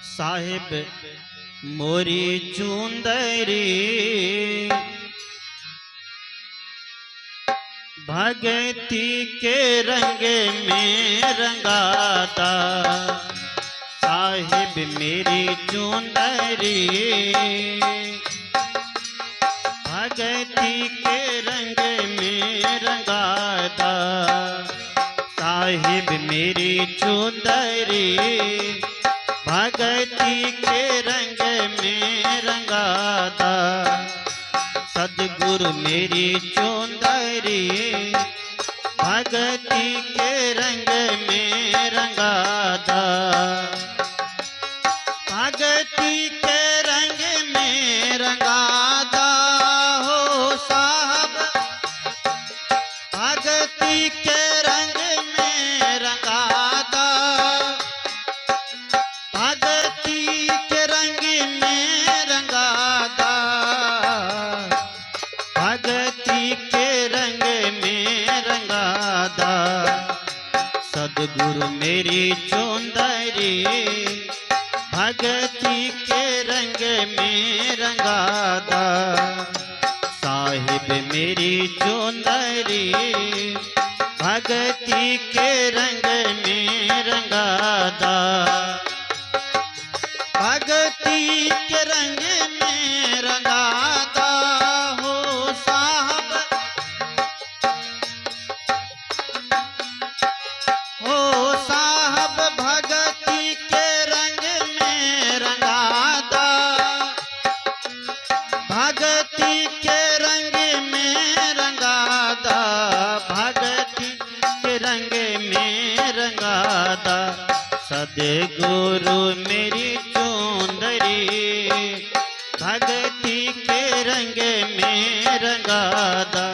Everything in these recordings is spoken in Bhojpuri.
साहिब मोरी चुंदरी भगती के रंग में रंगाता। साहिब मेरी चुंदरी भगती के रंग में रंगाता। साहिब मेरी चुंदरी भगती के रंग में रंगाता। सदगुरु मेरी चुंदरी भगती के रंग में रंगाता। भगती के रंग में रंगाता हो साहब। भगती के रंग में रंगाता। भगती के रंग में रंगाता। भगती के रंग में रंगाता। सदगुरु मेरी चुंदरी भगती के रंग में रंगाता। साहिब मेरी चुंदरी भगती के रंग में रंगाता। भगती के रंग में रंगाता हो साहब। हो साहब भगती के रंग में रंगाता। भगती के रंग में रंगाता। भगती के रंग में रंगाता। सदगुरु मेरी चुंदरी भगती के रंग में रंगाता।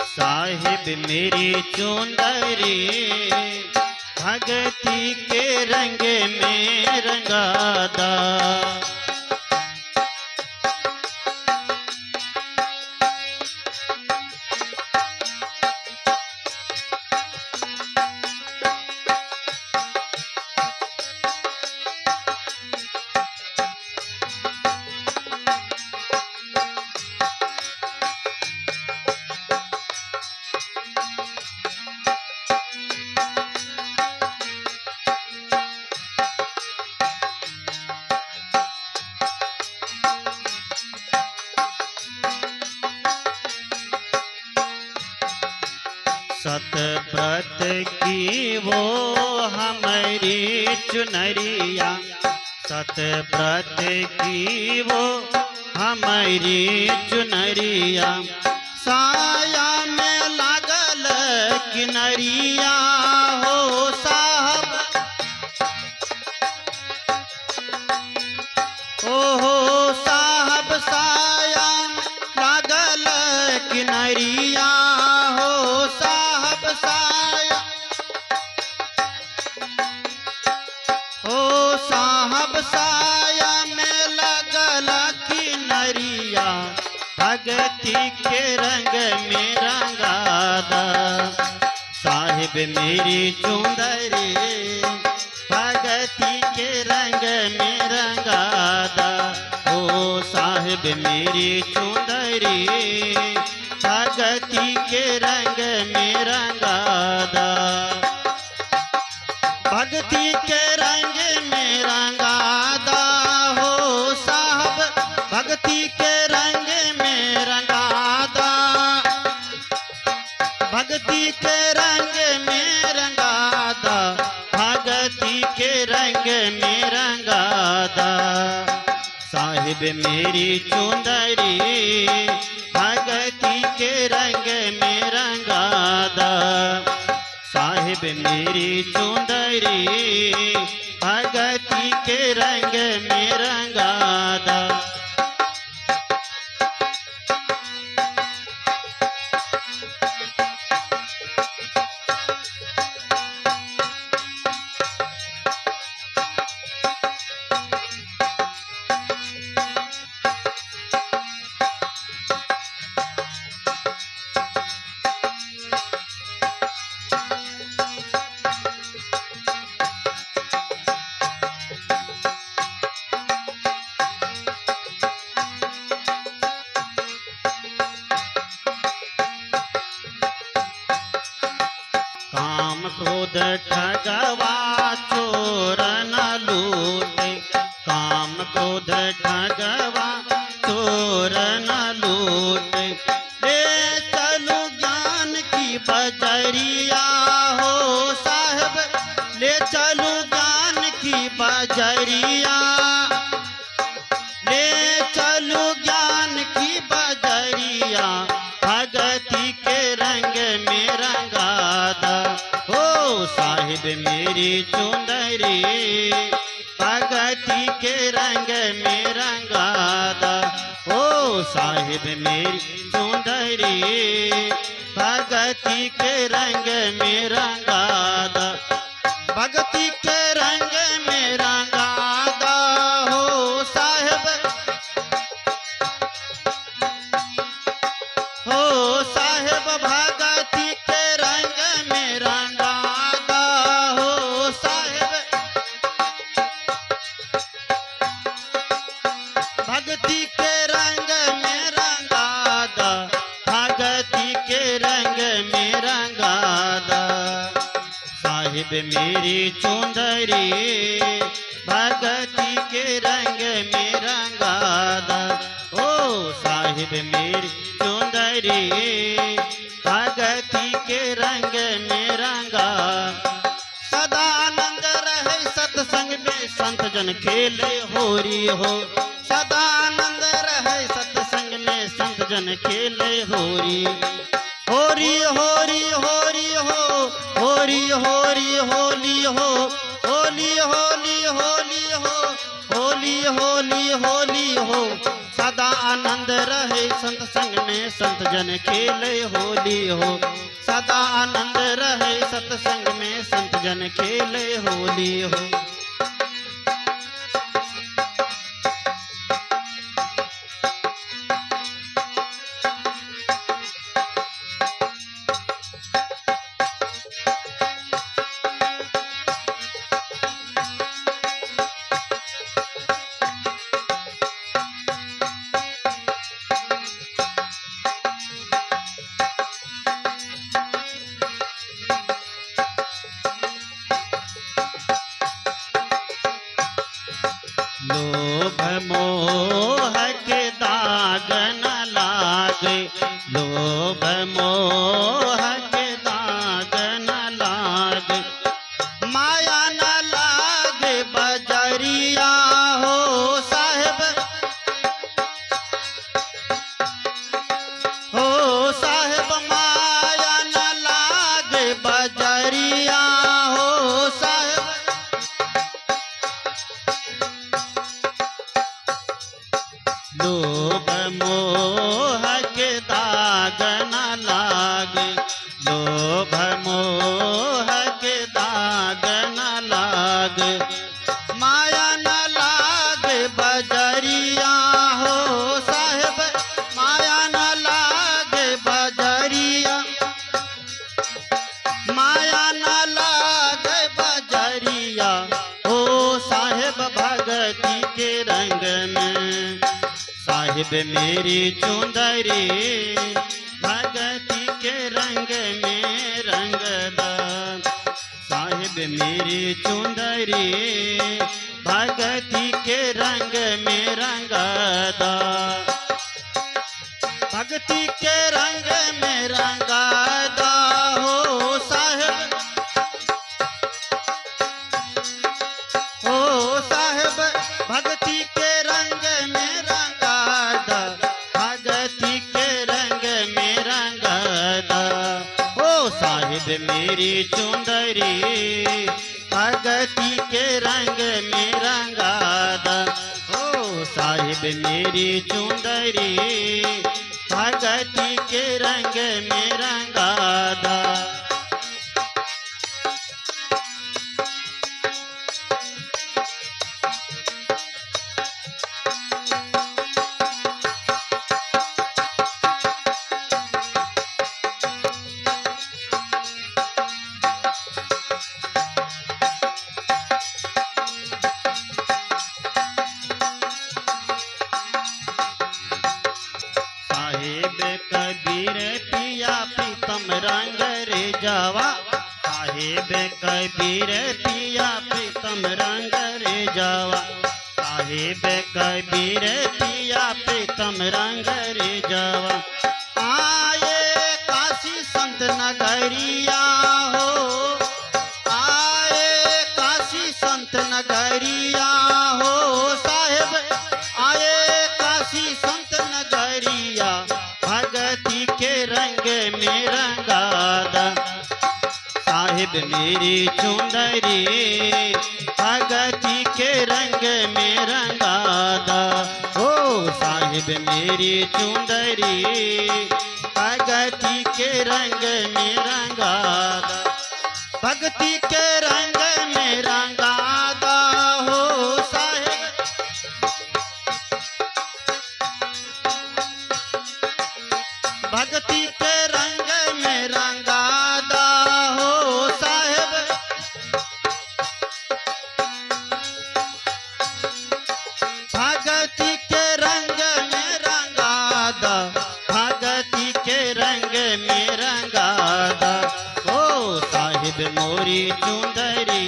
साहिब मेरी चुंदरी भगती के रंग में रंगाता। सतव्रत की वो हमारी चुनरिया। सतव्रत की वो हमारी चुनरिया। साया में लागल किनरिया हो साहब। ओहो साहब साया लागल किनरिया हो साहब। साया हो साहब साया में लगल किनरिया। भगती के रंग में रंगाता। साहिब मेरी चुंदरी भगती के रंग में रंगाता। ओ साहिब मेरी चुंदरी भगती के रंग में रंगाता। भगती के रंग में रंगाता हो साहब। भक्ति के रंग में रंगाता, भक्ति के रंग में रंगाता, भक्ति के रंग में रंगाता। साहिब मेरी चुंदरी भक्ति के रंग में रंगाता। साहिब मेरी चुंदरी भक्ति के रंग में रंगाता। क्रोध ठगवा चोर न लूटे, काम क्रोध ठगवा चोर न लूटे। ले चलो ज्ञान की बजरिया हो साहब, ले चलो ज्ञान की बजरिया, ले चलो ज्ञान की बजरिया, भगती के रंग में रंगादा हो साहिब मेरी चुंदरी, भगती के रंग में रंगादा हो साहिब मेरी चुंदरी, भगती के रंग में रंगादा, भगती के रंग में रंगादा हो साहिब, हो साहिब भगती के रंग में रंगादा हो साहिब, भगती के रंग में रंगादा, भगती के रंग में रंगादा साहिब मेरी चुंदरी, भगती के रंग में रंगादा ओ साहिब मेरी चुंदरी, भगती के रंग में रंगा। सदा आनंद रहे सत्संग में संत जन खेले होरी हो, सदा आनंद रहे सत्संग में संत जन खेले होरी, होरी होरी होरी हो, होरी होरी होली हो, होली होली होली हो, होली होली होली हो। सदा आनंद रहे संत संग में संत जन खेले होली हो, सदा आनंद रहे सत्संग में संत जन खेले होली हो। लोभ मोह के दाग न लागे, लोभ मोह के दाग न लागे, माया न लागे बजरिया हो साहेब, हो साहेब माया न लागे बजरिया हो साहेब, लोभ मोह के दाग न लागे, लोभ मोह के दाग न लागे, माया न लागे बजरिया हो साहेब, माया न लागे बजरिया, माया न लागे बजरिया हो साहेब भगती के रंग में, साहिब मेरी चुंदरी, भगती के रंग में रंगदा, साहिब मेरी चुंदरी, भगती के रंग में रंगदा, भक्ति के रंग में रंगदा हो साहिब, हो साहिब भक्ति के रंग में रंगदा, भक्ति के रंग में रंगदा हो साहिब मेरी चुंदरी, भक्ति के रंग में रंगदा हो साहिब मेरी चुंदरी, भक्ति के रंग में रंगदा। साहिब कबीर पिया प्रीतम रंग रे जावा, साहिब कबीर पिया प्रीतम रंग रे जावा, साहिब कबीर पिया प्रीतम रंग रे जावा। आए काशी संत नगरिया हो, आए काशी संत नगरिया हो, साहेब आए काशी संत नगरिया, भगती के रंग में रंगादा, साहिब मेरी चुंदरी भगती के रंग में रंगादा। ओ साहिब मेरी चुंदरी भगती के रंग में रंगादा, भक्ति के रंग में रंगादा हो साहिब, भक्ति के रंग में रंगादा हो साहिब, भक्ति के रंग में रंगादा, भक्ति के रंग में रंगादा। ओ साहिब मोरी चुंदरी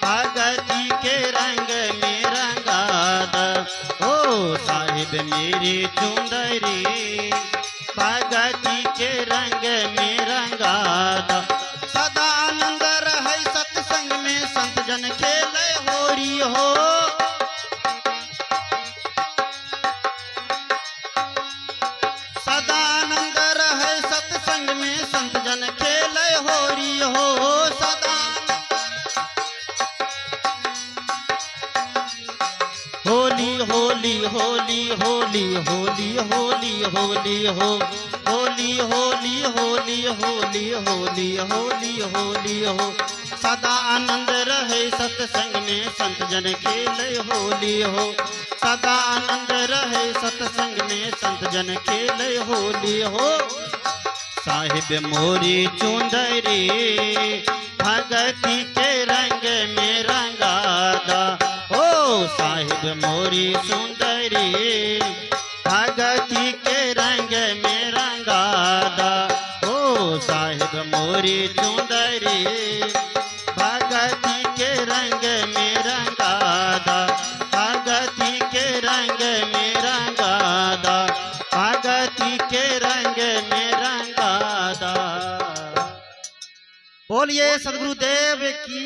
भगती के रंग में रंगादा, ओ साहिब मेरी चुंदरी भगती के रंग में रंगादा। सदा आनंद रहे सत्संग में संत जन खेले होरी हो, सदा आनंद रहे सत्संग में संत जन खेले होरी हो, सदा होली होली होली होली होली होली होली हो, होली होली होली होली होली होली होली हो। सदा आनंद रहे सत्संग में संत जन खेले होली हो, सदा आनंद रहे सत्संग में संत जन खेले होली हो। साहिब मोरी चुंदरी भगती के रंग में रंगादा, ओ साहिब मोरी सुंदरी भगती के रंग में रंगादा, ओ साहिब मोरी चुंदरी भगती के रंग में रंगादा, भगती के रंग में रंगादा, भगती के रंग में रंगादा। बोलिए सदगुरुदेव की